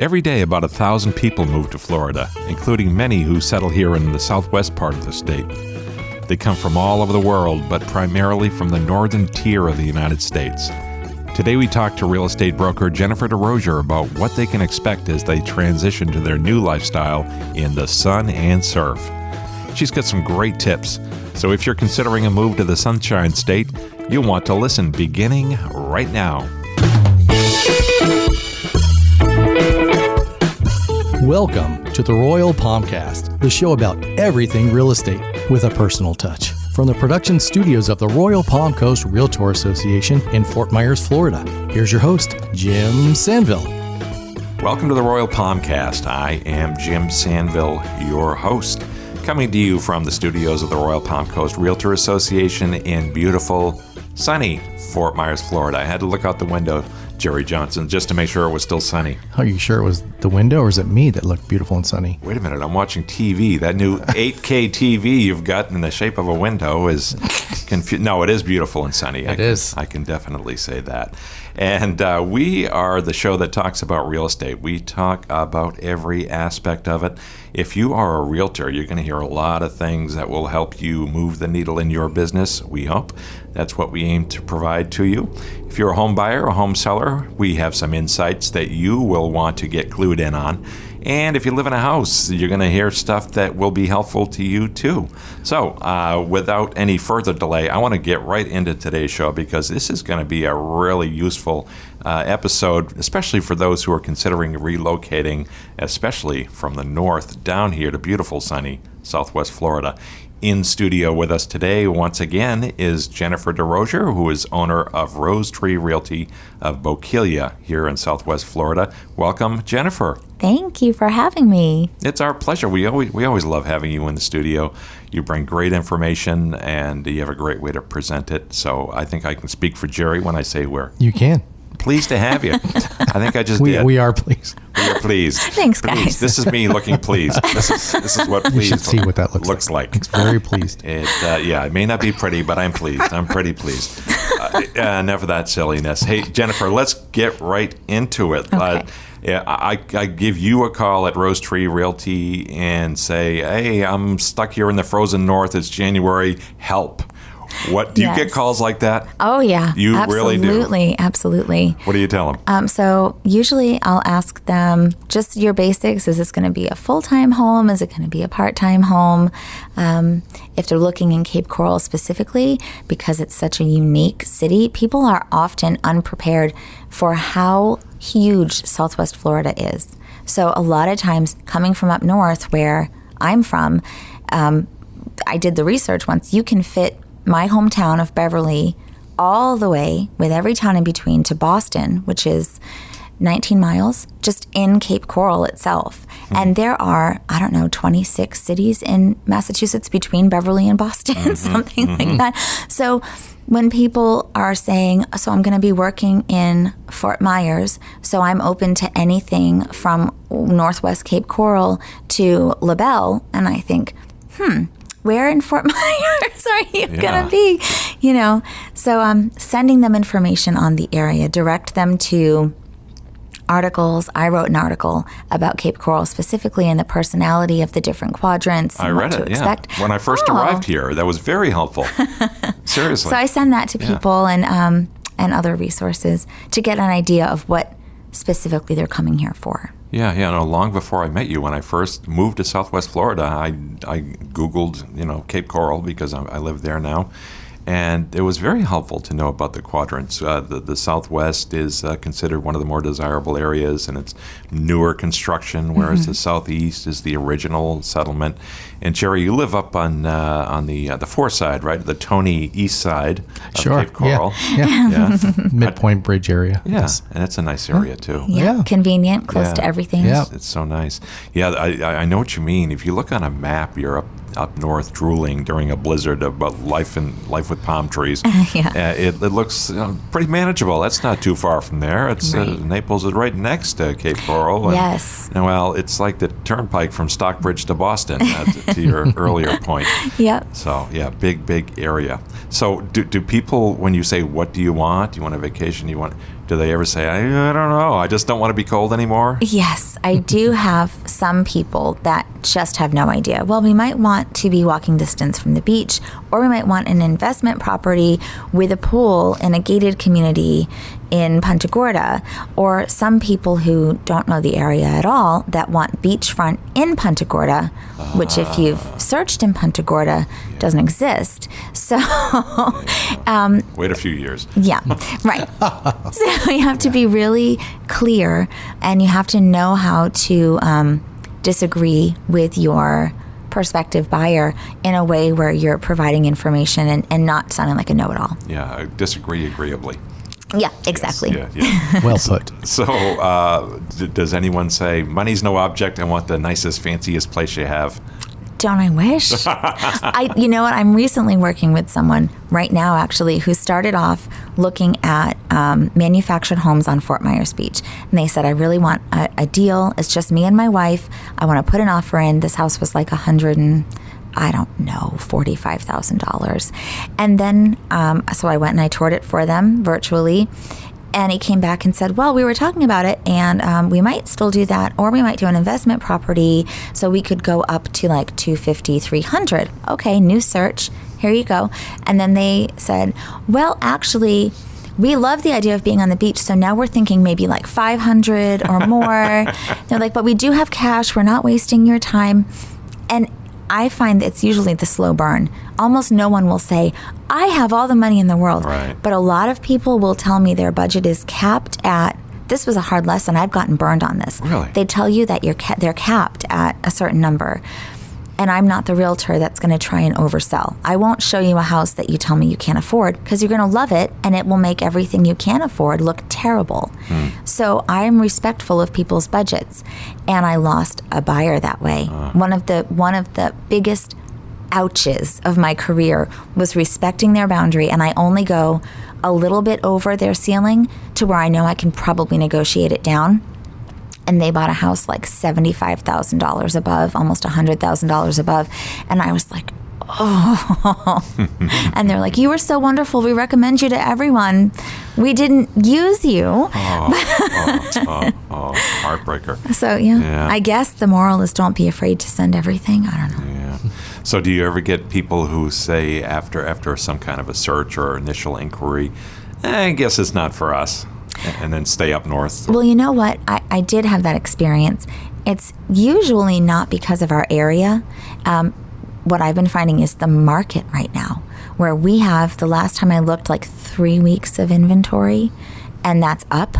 Every day, about 1,000 people move to Florida, including many who settle here in the southwest part of the state. They come from all over the world, but primarily from the northern tier of the United States. Today we talk to real estate broker Jennifer Desrosiers about what they can expect as they transition to their new lifestyle in the sun and surf. She's got some great tips, so if you're considering a move to the Sunshine State, you'll want to listen beginning right now. Welcome to the Royal Palmcast, the show about everything real estate with a personal touch. From the production studios of the Royal Palm Coast Realtor Association in Fort Myers, Florida, here's your host, Jim Sanville. Welcome to the Royal Palmcast. I am Jim Sanville, your host, coming to you from the studios of the Royal Palm Coast Realtor Association in beautiful, sunny Fort Myers, Florida. I had to look out the window, Jerry Johnson, just to make sure it was still sunny. Are you sure it was the window, or is it me that looked beautiful and sunny? Wait a minute, I'm watching TV. That new 8K TV you've got in the shape of a window is No, it is beautiful and sunny. I can definitely say that. And we are the show that talks about real estate. We talk about every aspect of it. If you are a realtor, you're going to hear a lot of things that will help you move the needle in your business, we hope. That's what we aim to provide to you. If you're a home buyer, a home seller, we have some insights that you will want to get clued in on. And if you live in a house, you're going to hear stuff that will be helpful to you too. So without any further delay, I want to get right into today's show because this is going to be a really useful episode, especially for those who are considering relocating, especially from the north down here to beautiful sunny Southwest Florida. In studio with us today, once again, is Jennifer Desrosiers, who is owner of Rose Tree Realty of Bokelia here in Southwest Florida. Welcome, Jennifer. Thank you for having me. It's our pleasure. We always love having you in the studio. You bring great information, and you have a great way to present it. So I think I can speak for Jerry when I say we're You can. pleased to have you. I think I just did. We are pleased. We are pleased. Thanks, guys. Pleased. This is me looking pleased. This is what pleased You should see what that looks like. It's very pleased. It may not be pretty, but I'm pleased. I'm pretty pleased. Enough of that silliness. Hey, Jennifer, let's get right into it. Okay. I give you a call at Rose Tree Realty and say, hey, I'm stuck here in the frozen north. It's January. Help. What do you get calls like that? Oh, yeah. You absolutely, really do? Absolutely. What do you tell them? So usually I'll ask them just your basics. Is this going to be a full-time home? Is it going to be a part-time home? If they're looking in Cape Coral specifically, because it's such a unique city, people are often unprepared for how huge Southwest Florida is. So a lot of times coming from up north where I'm from, I did the research once. You can fit my hometown of Beverly all the way with every town in between to Boston, which is 19 miles, just in Cape Coral itself. And there are, 26 cities in Massachusetts between Beverly and Boston, something like that. So when people are saying, so I'm going to be working in Fort Myers, so I'm open to anything from Northwest Cape Coral to LaBelle, and I think, where in Fort Myers are you going to be? So sending them information on the area, direct them to articles. I wrote an article about Cape Coral specifically and the personality of the different quadrants and what to expect. When I first arrived here, that was very helpful. Seriously. So I send that to people and other resources to get an idea of what specifically they're coming here for. Long before I met you, when I first moved to Southwest Florida, I Googled, Cape Coral because I live there now. And it was very helpful to know about the quadrants. The Southwest is considered one of the more desirable areas, and it's newer construction, whereas the Southeast is the original settlement. And Jerry, you live up on the Four side, right? The Tony East side of Cape Coral. Yeah. Midpoint Bridge area. Yeah, yes. And it's a nice area too. Yeah. Convenient, close to everything. Yeah. It's so nice. Yeah, I know what you mean. If you look on a map, you're up north drooling during a blizzard about life with palm trees. It looks pretty manageable. That's not too far from there. It's Naples is right next to Cape Coral. Yes. Well, it's like the turnpike from Stockbridge to Boston, to your earlier point. Yep. So, big area. So do people, when you say, what do you want? Do you want a vacation? Do Do they ever say, I don't know, I just don't want to be cold anymore? Yes, I do have some people that just have no idea. Well, we might want to be walking distance from the beach, or we might want an investment property with a pool in a gated community in Punta Gorda, or some people who don't know the area at all that want beachfront in Punta Gorda, which if you've searched in Punta Gorda, doesn't exist. So wait a few years. Yeah, right. So you have to be really clear, and you have to know how to disagree with your prospective buyer in a way where you're providing information and not sounding like a know-it-all. Yeah, I disagree agreeably. Yeah, exactly. Yes, yeah. Well put. So does anyone say, money's no object, I want the nicest, fanciest place you have? Don't I wish? You know what? I'm recently working with someone right now, actually, who started off looking at manufactured homes on Fort Myers Beach. And they said, I really want a deal. It's just me and my wife. I want to put an offer in. This house was like $45,000. And then, so I went and I toured it for them virtually. And he came back and said, well, we were talking about it, and we might still do that, or we might do an investment property, so we could go up to like $250,000, $300,000. Okay, new search. Here you go. And then they said, well, actually, we love the idea of being on the beach, so now we're thinking maybe like $500,000 or more. They're like, but we do have cash. We're not wasting your time. And I find it's usually the slow burn. Almost no one will say, I have all the money in the world. Right. But a lot of people will tell me their budget is capped at, this was a hard lesson, I've gotten burned on this. Really? They tell you that they're capped at a certain number. And I'm not the realtor that's going to try and oversell. I won't show you a house that you tell me you can't afford, because you're going to love it and it will make everything you can afford look terrible. So I'm respectful of people's budgets, and I lost a buyer that way. One of the biggest ouches of my career was respecting their boundary, and I only go a little bit over their ceiling to where I know I can probably negotiate it down. And they bought a house like $75,000 above, almost $100,000 above. And I was like, oh. And they're like, you were so wonderful. We recommend you to everyone. We didn't use you. Heartbreaker. So, yeah, I guess the moral is don't be afraid to send everything. I don't know. Yeah. So do you ever get people who say after some kind of a search or initial inquiry, I guess it's not for us, and then stay up north? Well, you know what? I did have that experience. It's usually not because of our area. What I've been finding is the market right now, where we have, the last time I looked, like 3 weeks of inventory, and that's up.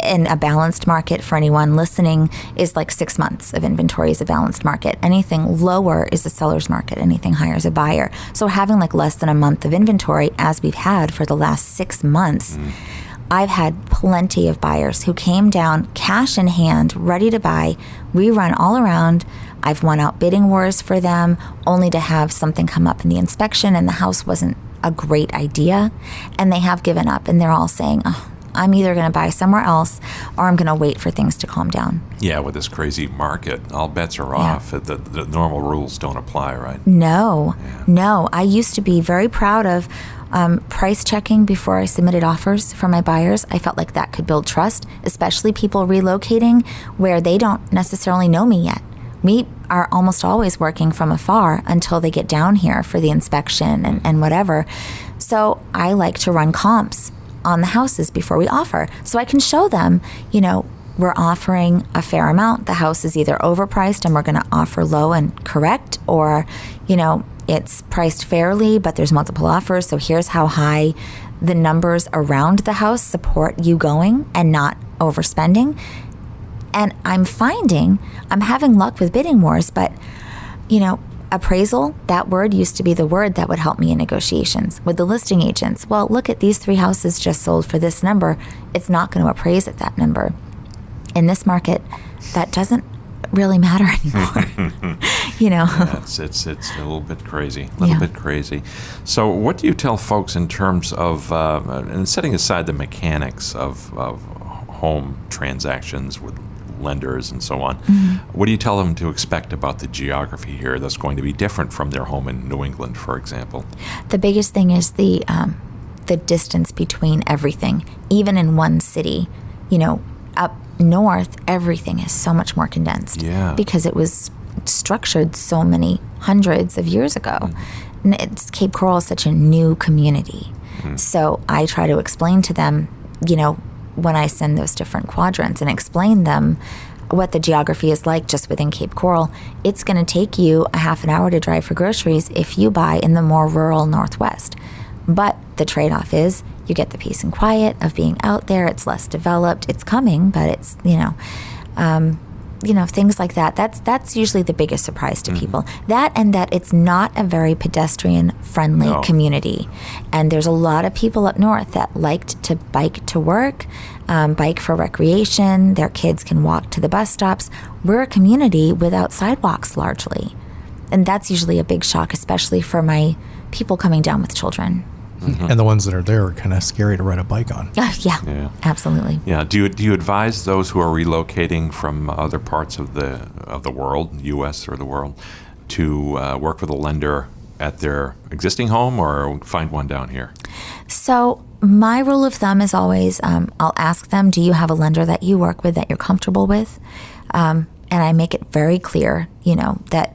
In a balanced market, for anyone listening, is like 6 months of inventory is a balanced market. Anything lower is a seller's market. Anything higher is a buyer. So having like less than a month of inventory, as we've had for the last 6 months, I've had plenty of buyers who came down cash in hand, ready to buy. We run all around. I've won out bidding wars for them, only to have something come up in the inspection and the house wasn't a great idea. And they have given up, and they're all saying, oh, I'm either going to buy somewhere else or I'm going to wait for things to calm down. Yeah, with this crazy market, all bets are off. The normal rules don't apply, right? No. I used to be very proud of price checking before I submitted offers for my buyers. I felt like that could build trust, especially people relocating where they don't necessarily know me yet. We are almost always working from afar until they get down here for the inspection and whatever. So I like to run comps on the houses before we offer. So I can show them, we're offering a fair amount. The house is either overpriced and we're going to offer low and correct, or, it's priced fairly, but there's multiple offers. So here's how high the numbers around the house support you going and not overspending. And I'm having luck with bidding wars, but, appraisal, that word used to be the word that would help me in negotiations with the listing agents. Well, look at these 3 houses just sold for this number. It's not going to appraise at that number. In this market, that doesn't really matter anymore. Yeah, it's a little bit crazy. Bit crazy. So what do you tell folks in terms of, and setting aside the mechanics of home transactions with lenders and so on, what do you tell them to expect about the geography here that's going to be different from their home in New England, for example? The biggest thing is the distance between everything. even in one city, up north, everything is so much more condensed. Yeah. Because it was structured so many hundreds of years ago. And Cape Coral is such a new community. So I try to explain to them, when I send those different quadrants and explain them what the geography is like just within Cape Coral, it's going to take you a half an hour to drive for groceries if you buy in the more rural Northwest. But the trade-off is you get the peace and quiet of being out there. It's less developed. It's coming, but it's, things like that. That's usually the biggest surprise to people. That and that it's not a very pedestrian-friendly community. And there's a lot of people up north that liked to bike to work, bike for recreation. Their kids can walk to the bus stops. We're a community without sidewalks largely. And that's usually a big shock, especially for my people coming down with children. And the ones that are there are kind of scary to ride a bike on. Yeah, absolutely. Yeah. Do you advise those who are relocating from other parts of the world, U.S. or the world, to work with a lender at their existing home or find one down here? So my rule of thumb is always, I'll ask them, do you have a lender that you work with that you're comfortable with? And I make it very clear, that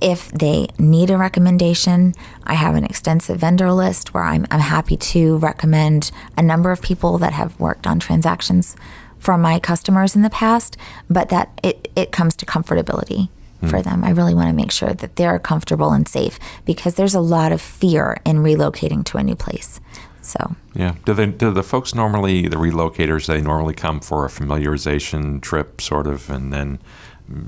if they need a recommendation, I have an extensive vendor list where I'm happy to recommend a number of people that have worked on transactions for my customers in the past, but that it comes to comfortability for them. I really want to make sure that they're comfortable and safe because there's a lot of fear in relocating to a new place. So yeah, do the folks normally, the relocators, they normally come for a familiarization trip sort of, and then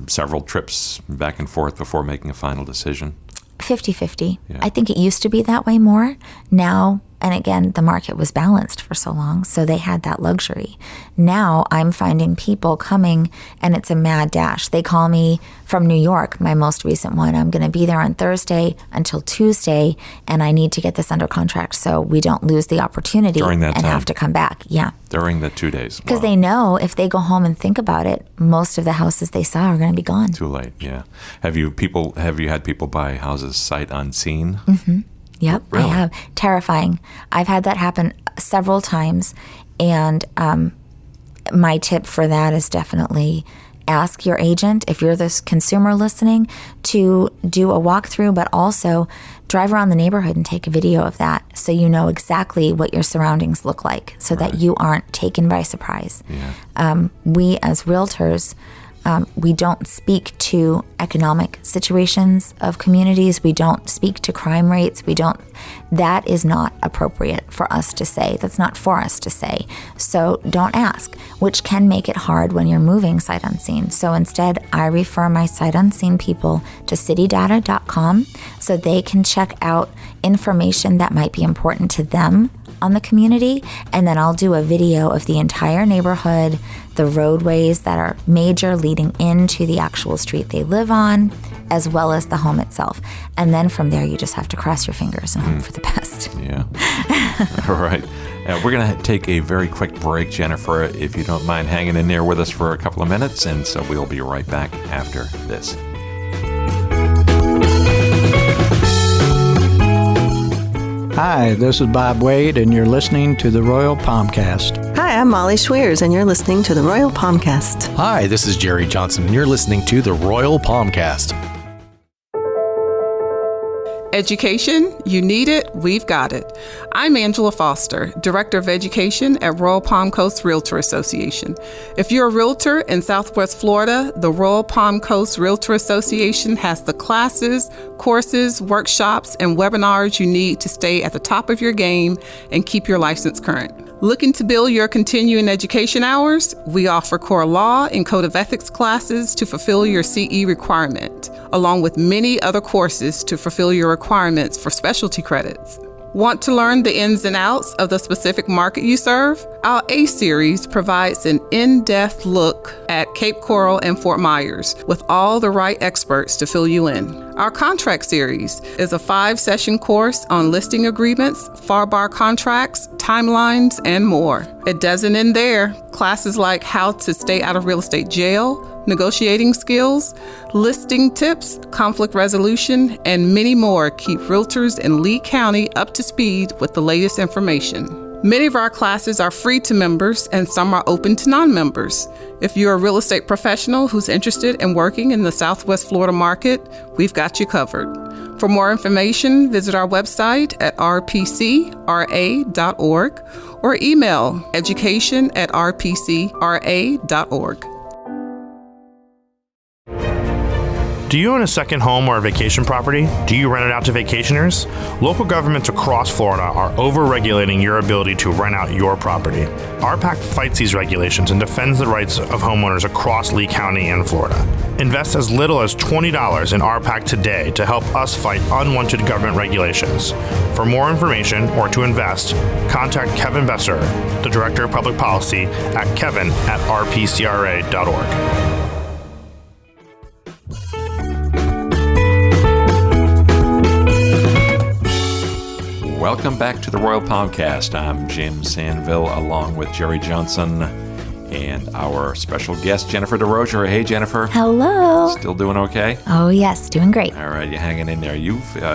several trips back and forth before making a final decision? 50-50. Yeah. I think it used to be that way more. Now, and again, the market was balanced for so long, so they had that luxury. Now I'm finding people coming, and it's a mad dash. They call me from New York, my most recent one. I'm going to be there on Thursday until Tuesday, and I need to get this under contract so we don't lose the opportunity During that and time. have to come back. Yeah. During the 2 days. Because they know if they go home and think about it, most of the houses they saw are going to be gone. Too late, yeah. Have you had people buy houses sight unseen? Mm-hmm. Yep, Really? I have. Terrifying. I've had that happen several times, and my tip for that is definitely ask your agent, if you're this consumer listening, to do a walkthrough, but also drive around the neighborhood and take a video of that so you know exactly what your surroundings look like so that you aren't taken by surprise. Yeah. We as realtors, we don't speak to economic situations of communities. We don't speak to crime rates. That is not appropriate for us to say. That's not for us to say. So don't ask, which can make it hard when you're moving sight unseen. So instead, I refer my sight unseen people to citydata.com so they can check out information that might be important to them on the community, and then I'll do a video of the entire neighborhood, the roadways that are major leading into the actual street they live on, as well as the home itself. And then from there, you just have to cross your fingers and hope for the best. Yeah. All right. We're going to take a very quick break, Jennifer, if you don't mind hanging in there with us for a couple of minutes, and so we'll be right back after this. Hi, this is Bob Wade, and you're listening to the Royal Palmcast. Hi, I'm Molly Schweers, and you're listening to the Royal Palmcast. Hi, this is Jerry Johnson, and you're listening to the Royal Palmcast. Education, you need it, we've got it. I'm Angela Foster, Director of Education at Royal Palm Coast Realtor Association. If you're a realtor in Southwest Florida, the Royal Palm Coast Realtor Association has the classes, courses, workshops, and webinars you need to stay at the top of your game and keep your license current. Looking to build your continuing education hours? We offer core law and code of ethics classes to fulfill your CE requirement, along with many other courses to fulfill your requirements for specialty credits. Want to learn the ins and outs of the specific market you serve? Our A-Series provides an in-depth look at Cape Coral and Fort Myers with all the right experts to fill you in. Our Contract Series is a 5-session course on listing agreements, FAR contracts, timelines, and more. It doesn't end there. Classes like how to stay out of real estate jail, negotiating skills, listing tips, conflict resolution, and many more keep realtors in Lee County up to speed with the latest information. Many of our classes are free to members and some are open to non-members. If you're a real estate professional who's interested in working in the Southwest Florida market, we've got you covered. For more information, visit our website at rpcra.org or email education@rpcra.org. Do you own a second home or a vacation property? Do you rent it out to vacationers? Local governments across Florida are over-regulating your ability to rent out your property. RPAC fights these regulations and defends the rights of homeowners across Lee County and Florida. Invest as little as $20 in RPAC today to help us fight unwanted government regulations. For more information or to invest, contact Kevin Besser, the Director of Public Policy, at kevin@rpcra.org. Welcome back to the Royal Palmcast. I'm Jim Sanville along with Jerry Johnson and our special guest, Jennifer Desrosiers. Hey, Jennifer. Hello. Still doing okay? Oh, yes, doing great. All right, you're hanging in there.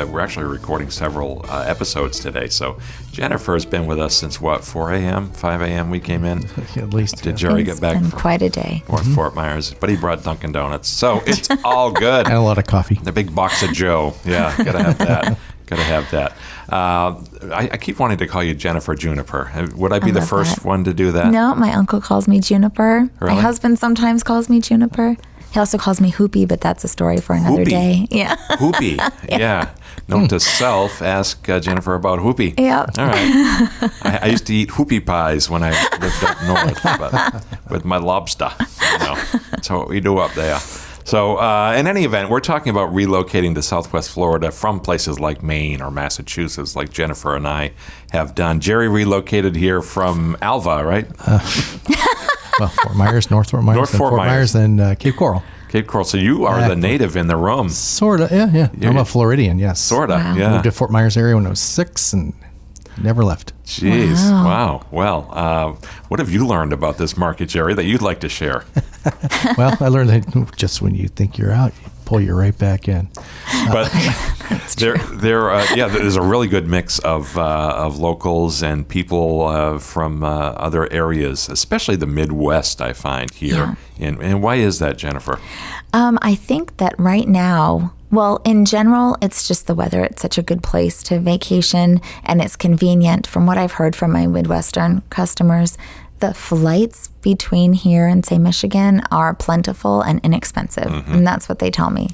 We're actually recording several episodes today, so Jennifer has been with us since, 4 a.m., 5 a.m. we came in? At least. Did Jerry get back? It's been quite a day. Fort Myers, but he brought Dunkin' Donuts, so it's all good. And a lot of coffee. The big box of Joe. Yeah, gotta have that. Gotta have that. I keep wanting to call you Jennifer Juniper. Would I be the first one to do that? No, my uncle calls me Juniper. Really? My husband sometimes calls me Juniper. He also calls me Hoopy, but that's a story for another day. Yeah. Hoopy. Yeah. Note to self, ask Jennifer about Hoopy. Yeah. All right. I used to eat Hoopy pies when I lived up north but with my lobster. That's what we do up there. So in any event, we're talking about relocating to Southwest Florida from places like Maine or Massachusetts, like Jennifer and I have done. Jerry relocated here from Alva, right? Well, Fort Myers, North Fort Myers, Fort Myers, and Cape Coral. Cape Coral. So you are the native in the room. Sort of, yeah. I'm a Floridian, yes. Sort of, Wow. yeah. Moved to Fort Myers area when I was 6 and never left. Jeez, wow. Well, what have you learned about this market, Jerry, that you'd like to share? Well, I learned that just when you think you're out, you pull you right back in. But there's a really good mix of locals and people from other areas, especially the Midwest, I find here. Yeah. And why is that, Jennifer? I think that right now, well, in general, it's just the weather. It's such a good place to vacation, and it's convenient. From what I've heard from my Midwestern customers, the flights between here and, say, Michigan are plentiful and inexpensive, and that's what they tell me.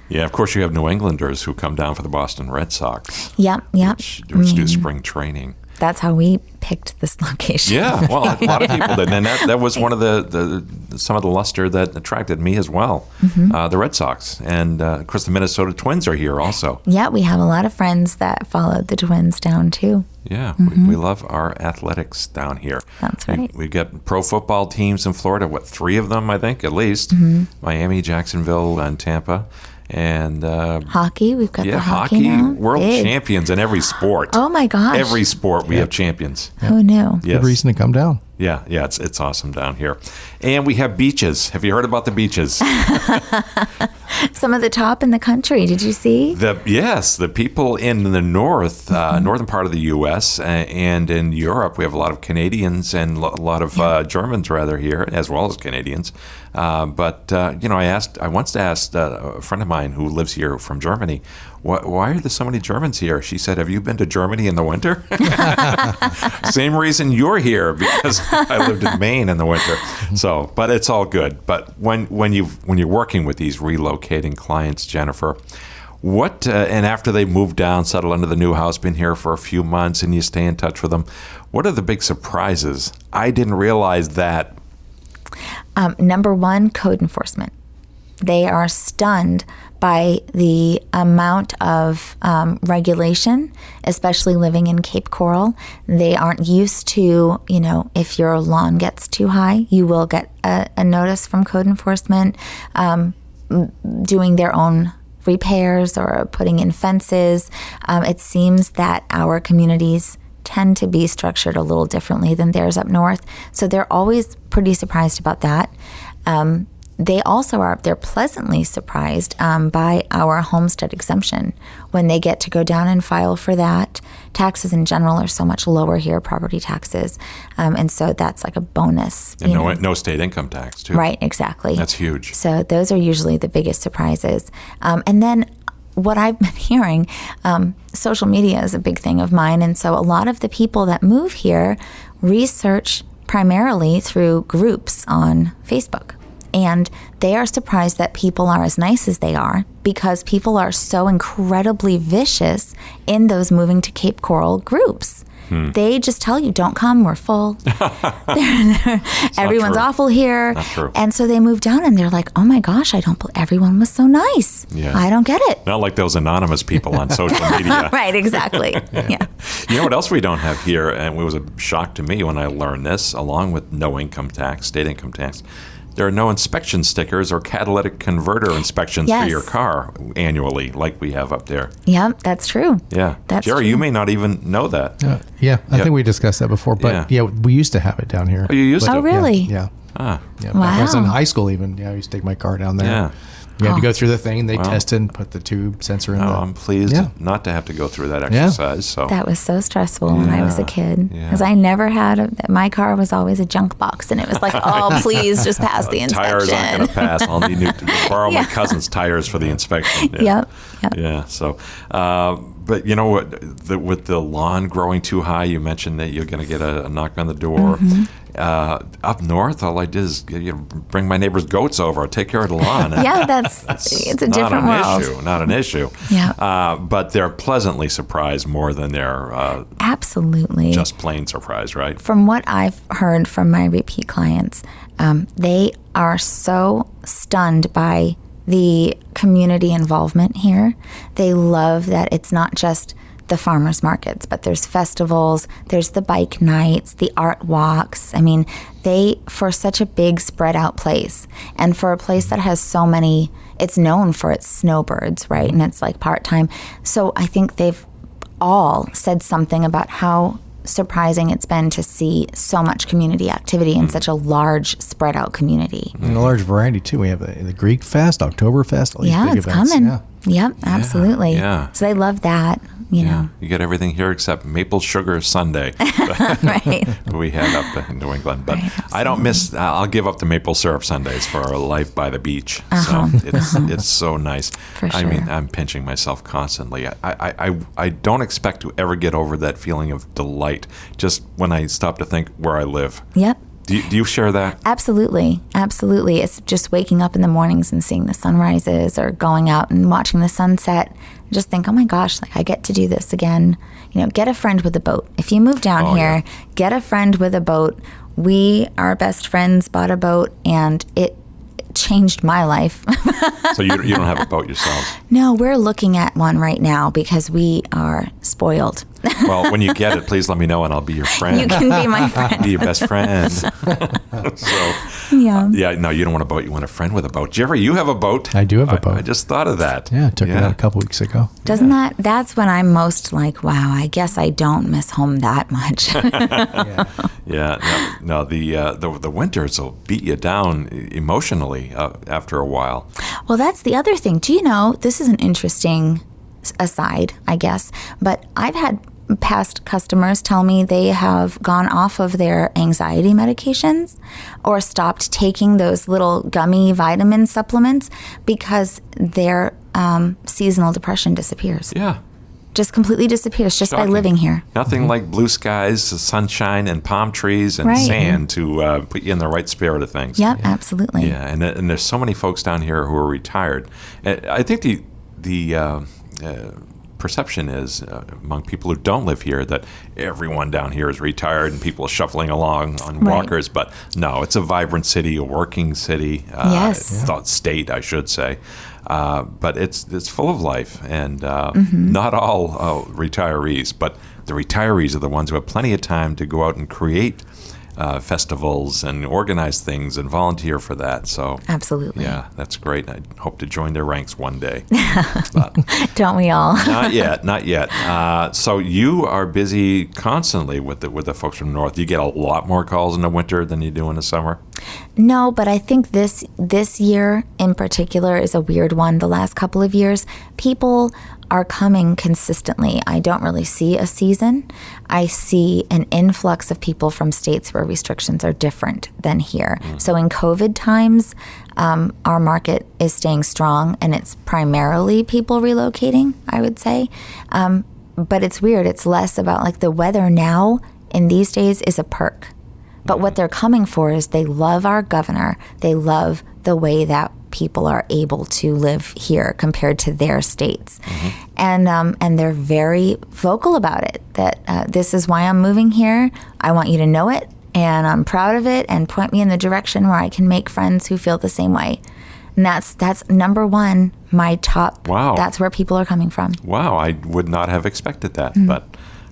Yeah, of course, you have New Englanders who come down for the Boston Red Sox. Yep. Which do spring training. That's how we picked this location. Yeah, well, a lot of people did, and that was one of some of the luster that attracted me as well. The Red Sox, and of course the Minnesota Twins are here also. Yeah, we have a lot of friends that followed the Twins down too. Yeah, we love our athletics down here. That's right. We've got pro football teams in Florida. 3 of them, I think, at least. Miami, Jacksonville, and Tampa. And hockey, we've got the hockey now. World champions in every sport. Oh my gosh! Every sport we have champions. Who knew? Good reason to come down. Yeah, it's awesome down here. And we have beaches. Have you heard about the beaches? Some of the top in the country. Did you see? The people in the northern part of the U.S. And in Europe, we have a lot of Canadians and a lot of Germans rather here, as well as Canadians. I once asked a friend of mine who lives here from Germany, why are there so many Germans here? She said, have you been to Germany in the winter? Same reason you're here, because I lived in Maine in the winter. So, but it's all good. But when you're working with these relocating clients, Jennifer, and after they move down, settle into the new house, been here for a few months, and you stay in touch with them, what are the big surprises? I didn't realize that. Number one, code enforcement. They are stunned by the amount of regulation, especially living in Cape Coral. They aren't used to, if your lawn gets too high, you will get a notice from code enforcement, doing their own repairs or putting in fences. It seems that our communities tend to be structured a little differently than theirs up north. So they're always pretty surprised about that. they also they're pleasantly surprised by our homestead exemption when they get to go down and file for that. Taxes in general are so much lower here, property taxes, and so that's like a bonus. And no state income tax, too. Right, exactly. That's huge. So those are usually the biggest surprises. And then what I've been hearing, social media is a big thing of mine, and so a lot of the people that move here research primarily through groups on Facebook. And they are surprised that people are as nice as they are because people are so incredibly vicious in those moving to Cape Coral groups. They just tell you, don't come, we're full. Everyone's awful here. Not true. And so they move down and they're like, oh my gosh, everyone was so nice. Yeah. I don't get it. Not like those anonymous people on social media. Right, exactly. Yeah. You know what else we don't have here, and it was a shock to me when I learned this, along with no income tax, state income tax, there are no inspection stickers or catalytic converter inspections for your car annually like we have up there. Yep, that's true. Yeah. That's Jerry, true. you may not even know that. I think we discussed that before, but we used to have it down here. Oh, you used to? Oh, really? Yeah. Wow. When I was in high school even, I used to take my car down there. Yeah. You had to go through the thing, and they tested and put the tube sensor in. I'm pleased not to have to go through that exercise. So that was so stressful when I was a kid because I never had my car was always a junk box, and it was like, oh, please just pass the inspection. Tires aren't going to pass. I'll need to borrow my cousin's tires for the inspection. Yep. Yeah. So, but you know what? With the lawn growing too high, you mentioned that you're going to get a knock on the door. Up north, all I did is bring my neighbor's goats over, take care of the lawn. Yeah, it's a different world. Not an issue. Yeah. But they're pleasantly surprised more than they're absolutely just plain surprised, right? From what I've heard from my repeat clients, they are so stunned by the community involvement here. They love that it's not just the farmers markets, but there's festivals, there's the bike nights, the art walks. I mean, for such a big spread out place, and for a place that has so many, it's known for its snowbirds, right? And it's like part-time. So I think they've all said something about how surprising it's been to see so much community activity in such a large spread out community. And a large variety too. We have the Greek Fest, Oktoberfest, all these big it's events. coming. Yeah. Yep, absolutely. Yeah. So they love that, you know. You get everything here except maple sugar sundae. Right. We had up in New England. But I don't miss, I'll give up the maple syrup sundaes for our life by the beach. So it's so nice. For sure. I mean, I'm pinching myself constantly. I don't expect to ever get over that feeling of delight just when I stop to think where I live. Yep. Do you share that? Absolutely. Absolutely. It's just waking up in the mornings and seeing the sunrises or going out and watching the sunset. Just think, oh my gosh, like I get to do this again. You know, get a friend with a boat. If you move down here, get a friend with a boat. Our best friends bought a boat, and it changed my life. So you don't have a boat yourselves? No, we're looking at one right now because we are spoiled. Well, when you get it, please let me know and I'll be your friend. You can be my friend. Be your best friend. No, you don't want a boat. You want a friend with a boat. Jerry, you have a boat. I do have a boat. I just thought of that. Yeah, I took it out a couple weeks ago. Doesn't that's when I'm most like, wow, I guess I don't miss home that much. No, the winters will beat you down emotionally after a while. Well, that's the other thing. Do you know, this is an interesting aside, I guess, but I've had past customers tell me they have gone off of their anxiety medications or stopped taking those little gummy vitamin supplements because their seasonal depression disappears. Yeah. Just completely disappears just Shocking. by living here. Nothing like blue skies, sunshine, and palm trees and sand to put you in the right spirit of things. Yep, absolutely. Yeah, and there's so many folks down here who are retired. I think the perception is among people who don't live here that everyone down here is retired and people are shuffling along on walkers. But no, it's a vibrant city, a working city, state, I should say. But it's full of life, and not all retirees, but the retirees are the ones who have plenty of time to go out and create festivals and organize things and volunteer for that. So absolutely. Yeah, that's great. I hope to join their ranks one day. But don't we all? Not yet. So you are busy constantly with the folks from the north. You get a lot more calls in the winter than you do in the summer? No, but I think this year in particular is a weird one. The last couple of years, people are coming consistently. I don't really see a season. I see an influx of people from states where restrictions are different than here. So in COVID times, our market is staying strong, and it's primarily people relocating, I would say. But it's weird. It's less about like the weather now in these days is a perk. But what they're coming for is they love our governor. They love the way that people are able to live here compared to their states. And they're very vocal about it, that this is why I'm moving here. I want you to know it, and I'm proud of it, and point me in the direction where I can make friends who feel the same way. And that's number one, my top. Wow. That's where people are coming from. Wow, I would not have expected that, but...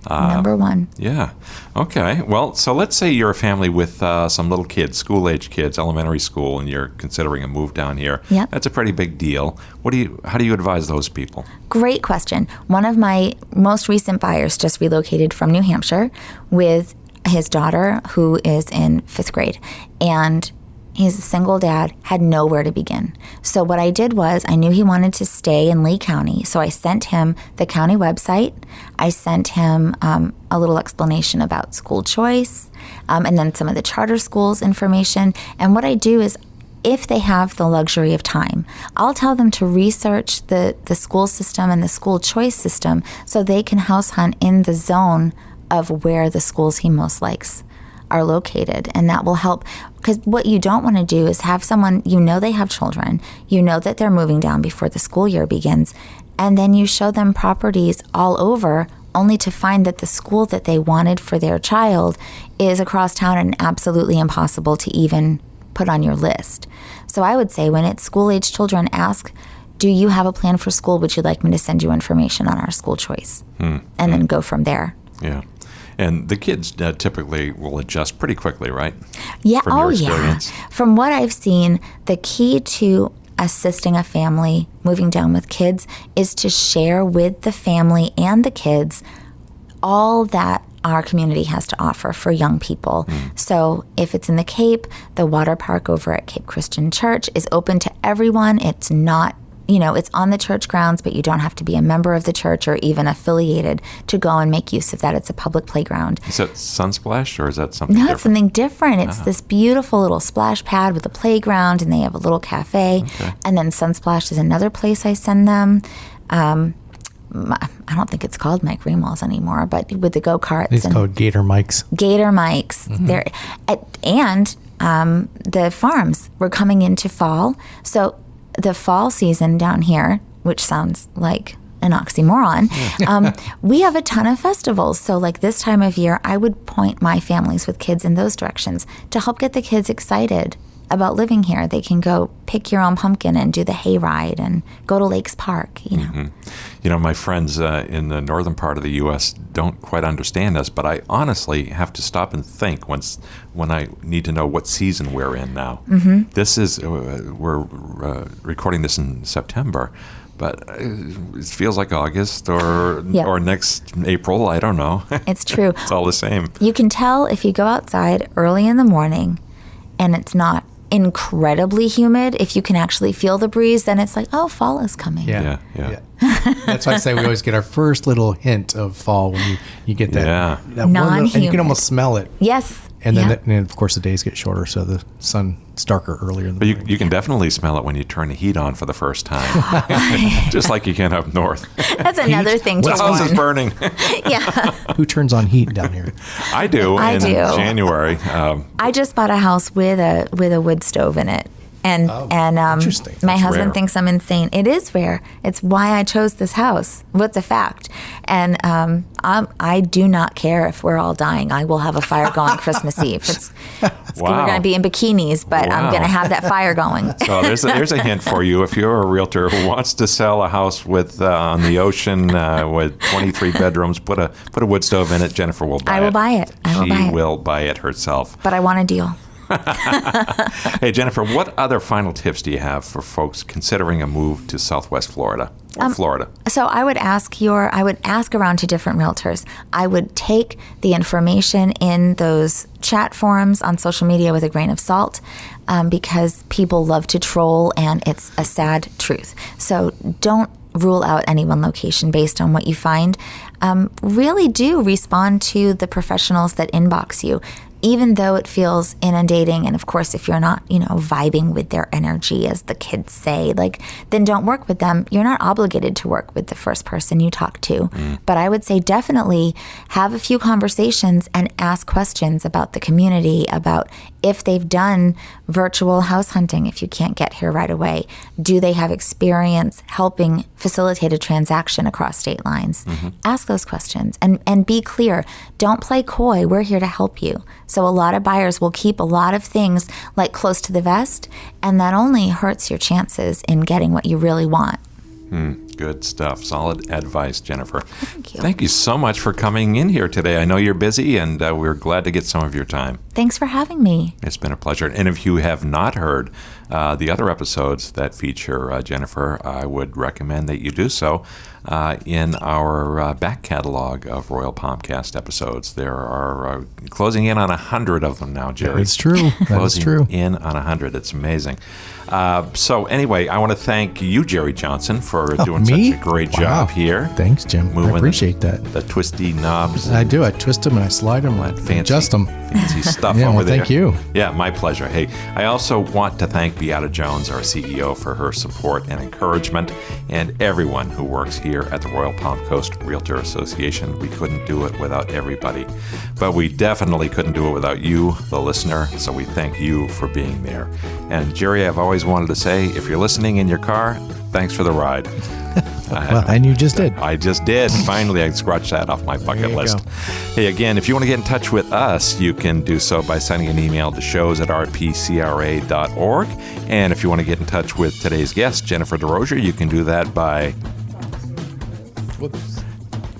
Number one. Yeah. Okay. Well, so let's say you're a family with some little kids, school-age kids, elementary school, and you're considering a move down here. Yep. That's a pretty big deal. How do you advise those people? Great question. One of my most recent buyers just relocated from New Hampshire with his daughter, who is in 5th grade. And he's a single dad, had nowhere to begin. So what I did was I knew he wanted to stay in Lee County. So I sent him the county website. I sent him a little explanation about school choice, and then some of the charter schools information. And what I do is, if they have the luxury of time, I'll tell them to research the school system and the school choice system so they can house hunt in the zone of where the schools he most likes are located. And that will help, because what you don't want to do is have someone, they have children, that they're moving down before the school year begins, and then you show them properties all over only to find that the school that they wanted for their child is across town and absolutely impossible to even put on your list. So I would say when it's school-age children, ask, do you have a plan for school? Would you like me to send you information on our school choice? And then go from there. Yeah. And the kids typically will adjust pretty quickly, right? Yeah. From your experience. Yeah. From what I've seen, the key to assisting a family moving down with kids is to share with the family and the kids all that our community has to offer for young people. So if it's in the Cape, the water park over at Cape Christian Church is open to everyone. It's not, it's on the church grounds, but you don't have to be a member of the church or even affiliated to go and make use of that. It's a public playground. Is that Sunsplash, or is that something No, different? it's something different. It's this beautiful little splash pad with a playground, and they have a little cafe. Okay. And then Sunsplash is another place I send them. I don't think it's called Mike Greenwall's anymore, but with the go-karts. It's called Gator Mike's. Gator Mike's. There, and the farms. We're coming into fall. So the fall season down here, which sounds like an oxymoron, we have a ton of festivals. So like this time of year, I would point my families with kids in those directions to help get the kids excited about living here. They can go pick your own pumpkin and do the hayride and go to Lakes Park, My friends in the northern part of the U.S. don't quite understand us, but I honestly have to stop and think when I need to know what season we're in now. This is, we're recording this in September, but it feels like August or next April. I don't know. It's true. It's all the same. You can tell if you go outside early in the morning and it's not incredibly humid. If you can actually feel the breeze, then it's like, oh, fall is coming. Yeah. That's why I say we always get our first little hint of fall when you get that. That non-humid. And you can almost smell it. Yes. And then, and of course, the days get shorter, so the sun is darker earlier in the morning. But you can definitely smell it when you turn the heat on for the first time, just like you can up north. That's another thing to The house is burning. Yeah. Who turns on heat down here? I do in January. I just bought a house with a wood stove in it. And interesting. My husband rare. thinks I'm insane. It is rare. It's why I chose this house. What's a fact? And I do not care if we're all dying. I will have a fire going Christmas Eve. We're going to be in bikinis, but I'm going to have that fire going. So there's a hint for you. If you're a realtor who wants to sell a house with on the ocean with 23 bedrooms, put a wood stove in it. Jennifer will buy it. I will buy it. She will buy it herself. But I want a deal. Hey, Jennifer, what other final tips do you have for folks considering a move to Southwest Florida or Florida? So I would ask around to different realtors. I would take the information in those chat forums on social media with a grain of salt, because people love to troll, and it's a sad truth. So don't rule out any one location based on what you find. Really do respond to the professionals that inbox you, even though it feels inundating. And of course, if you're not, vibing with their energy, as the kids say, then don't work with them. You're not obligated to work with the first person you talk to. But I would say definitely have a few conversations and ask questions about the community, about if they've done virtual house hunting, if you can't get here right away. Do they have experience helping facilitate a transaction across state lines? Ask those questions and be clear. Don't play coy. We're here to help you. So a lot of buyers will keep a lot of things close to the vest, and that only hurts your chances in getting what you really want. Good stuff. Solid advice, Jennifer. Thank you. Thank you so much for coming in here today. I know you're busy, and we're glad to get some of your time. Thanks for having me. It's been a pleasure. And if you have not heard the other episodes that feature Jennifer, I would recommend that you do so in our back catalog of Royal Palmcast episodes. There are closing in on 100 of them now, Jerry. It's true. That is closing true. in on 100. It's amazing. So anyway, I want to thank you, Jerry Johnson, for doing such a great job here. Thanks, Jim. I appreciate that. The twisty knobs. I do. I twist them and I slide them and adjust them. Fancy stuff Yeah, over well, there. thank you. Yeah, my pleasure. Hey, I also want to thank Beata Jones, our CEO, for her support and encouragement, and everyone who works here at the Royal Palm Coast Realtor Association. We couldn't do it without everybody, but we definitely couldn't do it without you, the listener, so we thank you for being there. And Jerry, I've always wanted to say, if you're listening in your car, thanks for the ride. And you just did. I just did. Finally, I scratched that off my bucket list. Go. Hey, again, if you want to get in touch with us, you can do so by sending an email to shows@rpcra.org. And if you want to get in touch with today's guest, Jennifer Desrosiers, you can do that by... Whoops.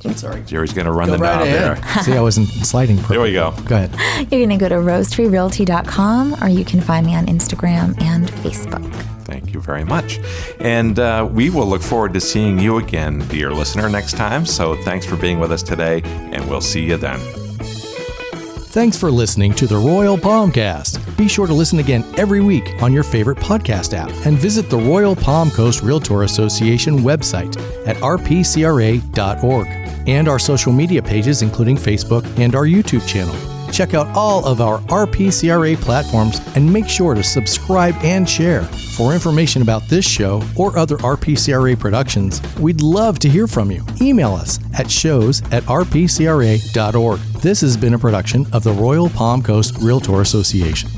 I'm sorry. Jerry's going to run the right knob ahead. there. See, I wasn't sliding perfectly. There we go. Go ahead. You're going to go to rosetreerealty.com, or you can find me on Instagram and Facebook. Thank you very much. And we will look forward to seeing you again, dear listener, next time. So thanks for being with us today, and we'll see you then. Thanks for listening to the Royal Palmcast. Be sure to listen again every week on your favorite podcast app, and visit the Royal Palm Coast Realtor Association website at rpcra.org and our social media pages, including Facebook and our YouTube channel. Check out all of our RPCRA platforms and make sure to subscribe and share. For information about this show or other RPCRA productions, we'd love to hear from you. Email us at shows@rpcra.org. This has been a production of the Royal Palm Coast Realtor Association.